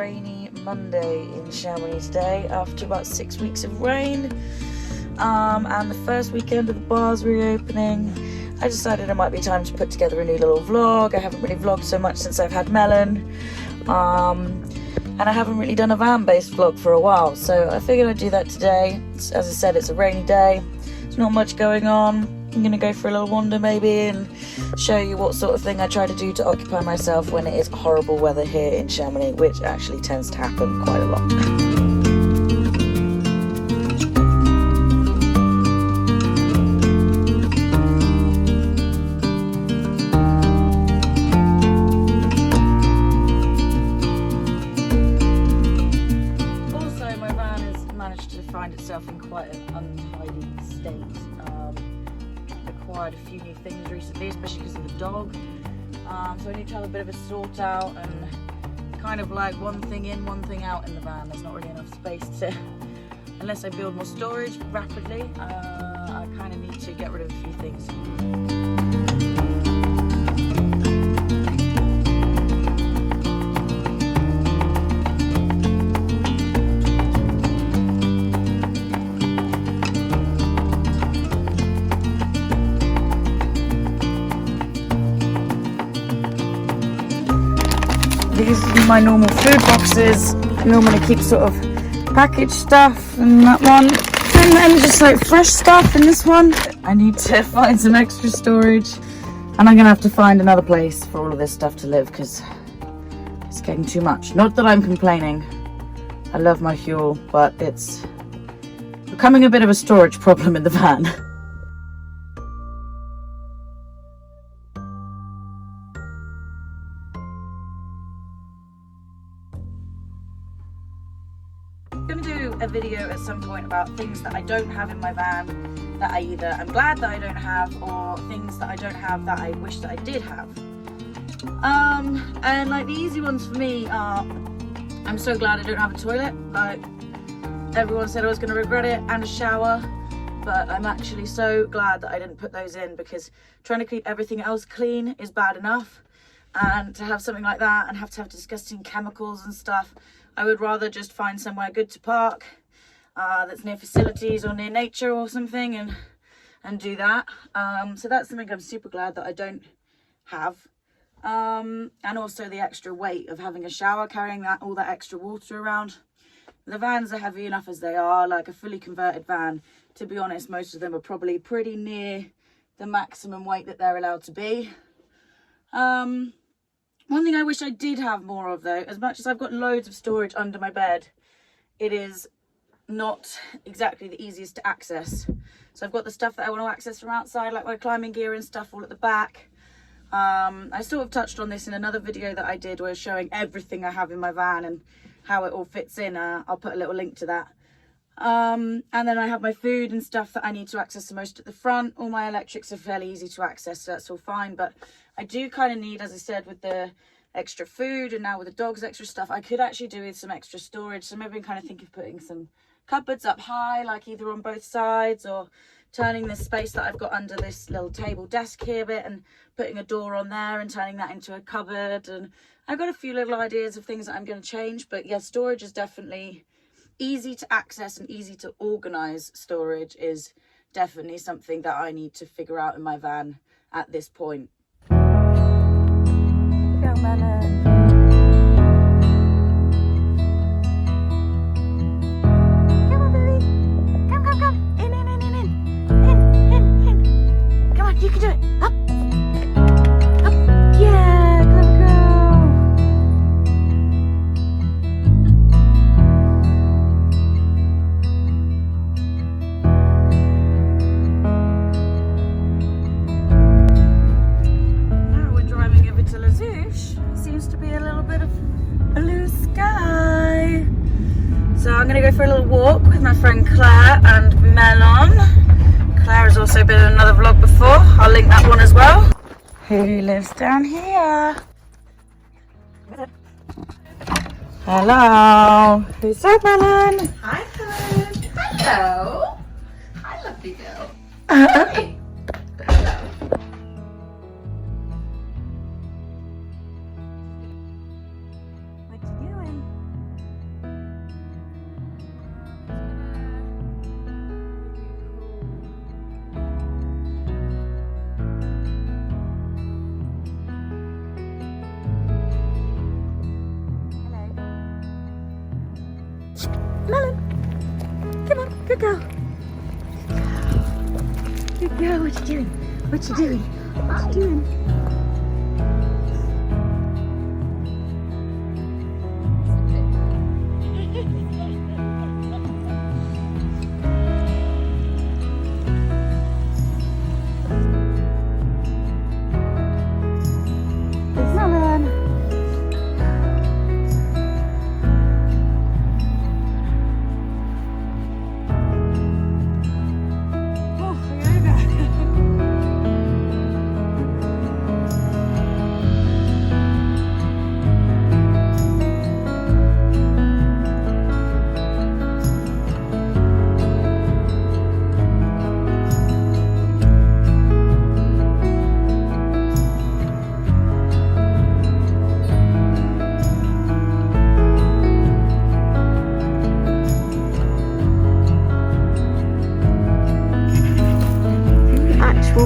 rainy Monday in Chamonix today after about 6 weeks of rain, and the first weekend of the bars reopening. I decided it might be time to put together a new little vlog. I haven't really vlogged so much since I've had Melon, and I haven't really done a van-based vlog for a while, so I figured I'd do that today. As I said, it's a rainy day, there's not much going on. I'm gonna go for a little wander maybe and show you what sort of thing I try to do to occupy myself when it is horrible weather here in Chamonix, which actually tends to happen quite a lot. Itself in quite an untidy state. Acquired a few new things recently, especially because of the dog. So I need to have a bit of a sort out and kind of like one thing in, one thing out in the van. There's not really enough space to, unless I build more storage rapidly, I kind of need to get rid of a few things. These are my normal food boxes. I normally keep sort of packaged stuff in that one, and then just like fresh stuff in this one. I need to find some extra storage, and I'm gonna have to find another place for all of this stuff to live because it's getting too much. Not that I'm complaining, I love my fuel, but it's becoming a bit of a storage problem in the van. I'm going to do a video at some point about things that I don't have in my van that I either am glad that I don't have, or things that I don't have that I wish that I did have. And like the easy ones for me are, I'm so glad I don't have a toilet. Like everyone said I was going to regret it, and a shower, but I'm actually so glad that I didn't put those in, because trying to keep everything else clean is bad enough, and to have something like that and have to have disgusting chemicals and stuff, I would rather just find somewhere good to park that's near facilities or near nature or something, and do that. So that's something I'm super glad that I don't have. And also the extra weight of having a shower, carrying all that extra water around. The vans are heavy enough as they are. Like a fully converted van, to be honest, most of them are probably pretty near the maximum weight that they're allowed to be. One thing I wish I did have more of though, as much as I've got loads of storage under my bed, it is not exactly the easiest to access. So I've got the stuff that I want to access from outside, like my climbing gear and stuff, all at the back. I sort of touched on this in another video that I did where I was showing everything I have in my van and how it all fits in. I'll put a little link to that. And then I have my food and stuff that I need to access the most at the front. All my electrics are fairly easy to access, so that's all fine, but I do kind of need, as I said, with the extra food and now with the dog's extra stuff, I could actually do with some extra storage. So maybe I'm kind of thinking of putting some cupboards up high, like either on both sides, or turning this space that I've got under this little table desk here a bit and putting a door on there and turning that into a cupboard. And I've got a few little ideas of things that I'm going to change, but yeah, storage is definitely easy to access, and easy to organize storage is definitely something that I need to figure out in my van at this point. Go, Melon. Come on, baby. Come. In. Come on, you can do it. Up. Yeah, clever girl. Now we're driving over to seems to be a little bit of blue sky. So I'm going to go for a little walk with my friend Claire and Melon. Claire has also been in another vlog before. I'll link that one as well. Who lives down here? Hello. Who's that, Melon? Hi, hon. Hello. Hi, lovely girl. Hey. Hello. What you doing? Good girl. Good girl. What you doing? What you doing? What you doing? It's Melon.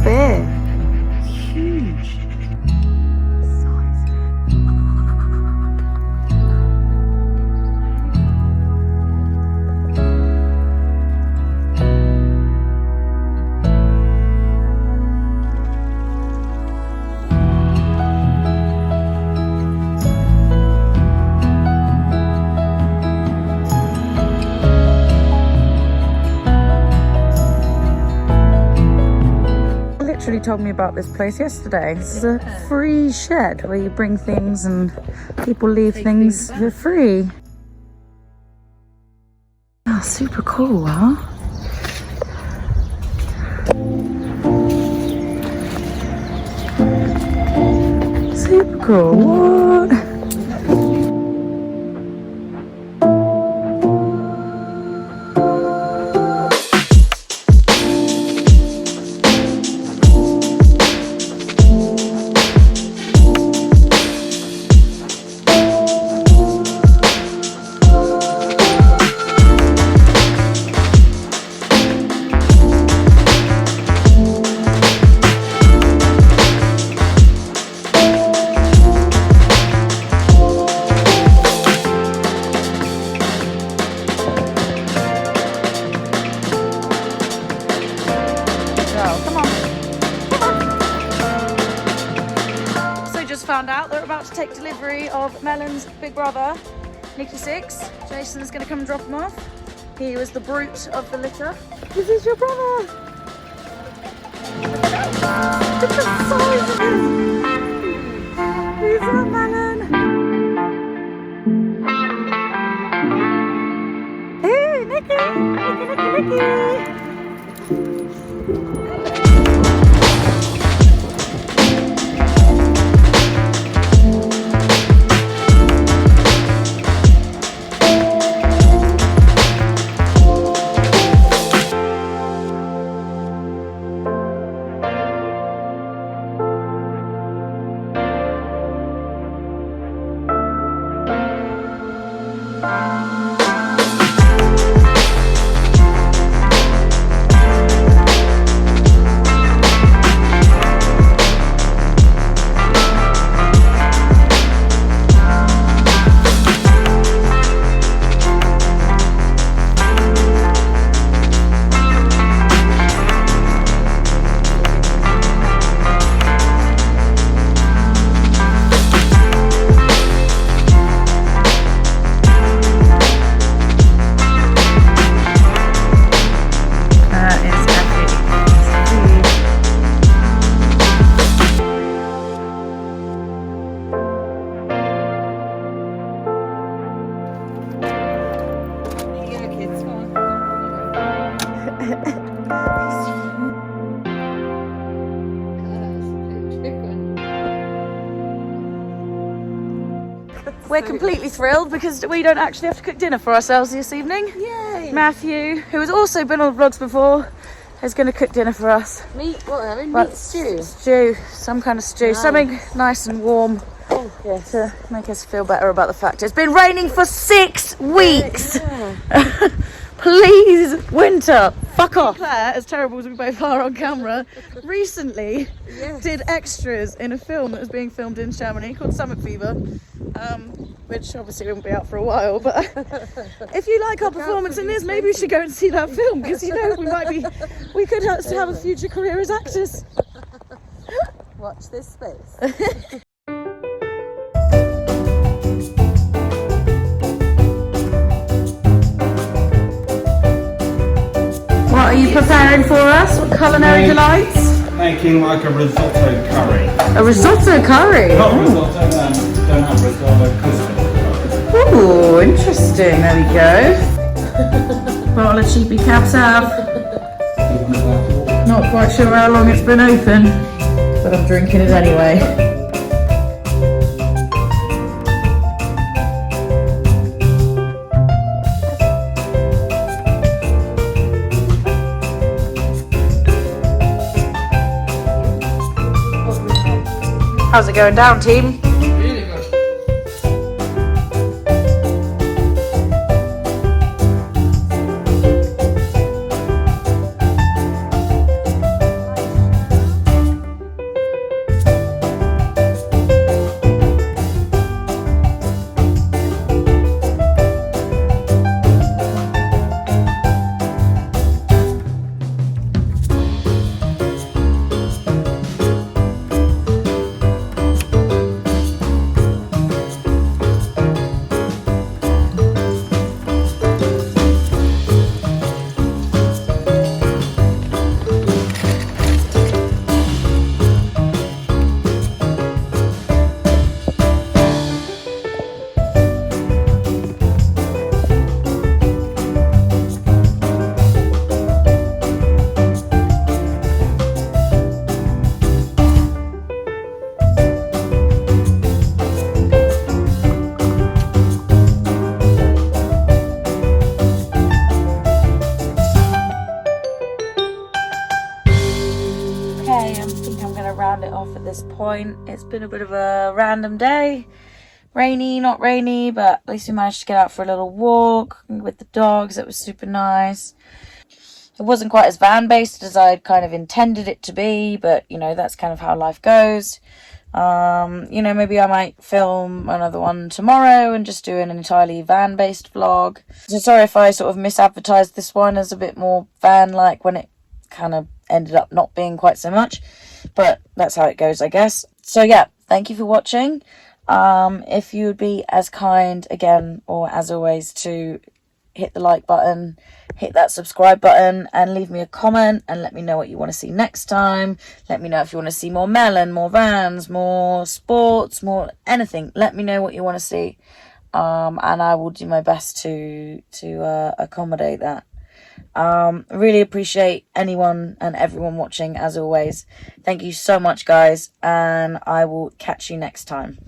Bear. Huge. Literally told me about this place yesterday. This is a free shed where you bring things and people leave things for free. Oh, super cool, huh? Super cool. What? Found out they're about to take delivery of Melon's big brother, Nikki Sixx. Jason's going to come and drop him off. He was the brute of the litter. This is your brother. Look at the size of him. Who's that, Melon? Hey, Nikki! Nikki! We're completely thrilled because we don't actually have to cook dinner for ourselves this evening. Yay! Matthew, who has also been on vlogs before, is going to cook dinner for us. Meat, what, Erin? Meat stew? Stew, some kind of stew, something nice and warm. Oh, yes. To make us feel better about the fact it's been raining for 6 weeks. Yeah. Please, winter, fuck off. Claire, as terrible as we both are on camera, recently did extras in a film that was being filmed in Chamonix called Summit Fever, which obviously won't be out for a while, but if you like our performance in this, maybe we should go and see that film, because you know, we could have a future career as actors. Watch this space. What are you preparing for us? What culinary delights? Making like a risotto curry. A risotto curry? Not risotto, don't have risotto, custard. Ooh, interesting. There we go. Bottle of cheapy cab sauv. Not quite sure how long it's been open, but I'm drinking it anyway. How's it going down, team? Really good. Round it off at this point. It's been a bit of a random day, rainy, not rainy, but at least we managed to get out for a little walk with the dogs. It was super nice. It wasn't quite as van based as I'd kind of intended it to be, but you know, that's kind of how life goes. You know, maybe I might film another one tomorrow and just do an entirely van based vlog. So sorry if I sort of misadvertised this one as a bit more van like when it kind of ended up not being quite so much, but that's how it goes, I guess. So yeah, thank you for watching. If you would be as kind again, or as always, to hit the like button, hit that subscribe button, and leave me a comment and let me know what you want to see next time. Let me know if you want to see more Melon, more vans, more sports, more anything. Let me know what you want to see, and I will do my best to accommodate that. Really appreciate anyone and everyone watching, as always. Thank you so much, guys, and I will catch you next time.